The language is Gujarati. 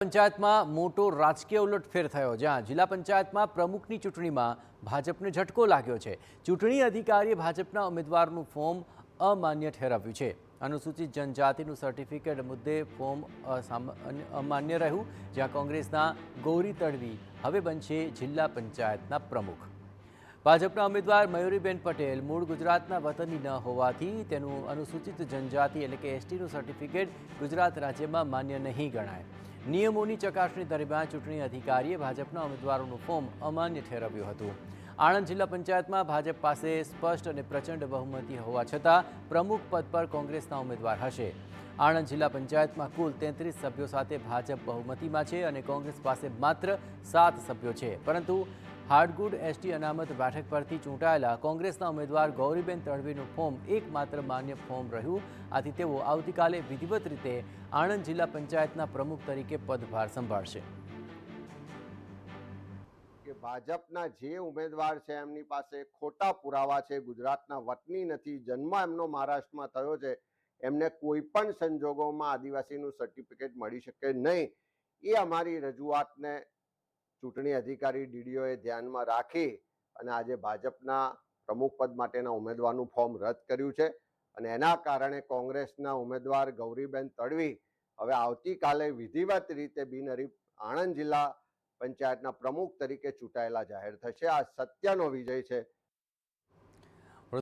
પંચાયતમાં મોટો રાજકીય ઉલટફેર થયો, જ્યાં જિલ્લા પંચાયતમાં પ્રમુખની ચૂંટણીમાં ભાજપને ઝટકો લાગ્યો છે। ચૂંટણી અધિકારીએ ભાજપના ઉમેદવારનું ફોર્મ અમાન્ય ઠેરવ્યું છે। અનુસૂચિત જનજાતિનું સર્ટિફિકેટ મુદ્દે ફોર્મ અમાન્ય રહ્યું, જ્યાં કોંગ્રેસના ગૌરી તડવી હવે બનશે જિલ્લા પંચાયતના પ્રમુખ। ભાજપના ઉમેદવાર મયુરીબેન પટેલ મૂળ ગુજરાતના વતની ન હોવાથી તેનું અનુસૂચિત જનજાતિ એટલે કે એસટીનું સર્ટિફિકેટ ગુજરાત રાજ્યમાં માન્ય નહીં ગણાય। નિયમોની ચકાસણી દરમિયાન ચૂંટણી અધિકારીએ ભાજપના ઉમેદવારોનું ફોર્મ અમાન્ય ઠેરવ્યું હતું। આણંદ જિલ્લા પંચાયતમાં ભાજપ પાસે સ્પષ્ટ અને પ્રચંડ બહુમતી હોવા છતાં પ્રમુખ પદ પર કોંગ્રેસના ઉમેદવાર હશે। આણંદ જિલ્લા પંચાયતમાં કુલ 33 સભ્યો સાથે ભાજપ બહુમતીમાં છે અને કોંગ્રેસ પાસે માત્ર 7 સભ્યો છે, પરંતુ હાડગુડ એસટી અનામત બેઠક પરથી ચૂંટાયેલા કોંગ્રેસના ઉમેદવાર ગૌરીબેન તડવીનું ફોર્મ એકમાત્ર માન્ય ફોર્મ રહ્યું। આથી તેઓ આવતીકાલે વિધિવત રીતે આણંદ જિલ્લા પંચાયતના પ્રમુખ તરીકે પદભાર સંભાળશે। કે ભાજપના જે ઉમેદવાર છે એમની પાસે ખોટા પુરાવા છે, ગુજરાતના વતની નથી, જન્મ એમનો મહારાષ્ટ્રમાં થયો છે, એમને કોઈ પણ સંજોગોમાં આદિવાસીનું સર્ટિફિકેટ મળી શકે નહીં। એ અમારી રજૂઆતને ચૂંટણી અધિકારી ડીડીઓએ ધ્યાનમાં રાખી અને આજે ભાજપના પ્રમુખ પદ માટેના ઉમેદવારનું ફોર્મ રદ કર્યું છે અને એના કારણે કોંગ્રેસના ઉમેદવાર ગૌરીબેન તડવી હવે આવતીકાલે વિધિવત રીતે બિનહરીફ આણંદ જિલ્લા પંચાયતના પ્રમુખ તરીકે ચૂંટાયેલા જાહેર થશે। આ સત્યનો વિજય છે।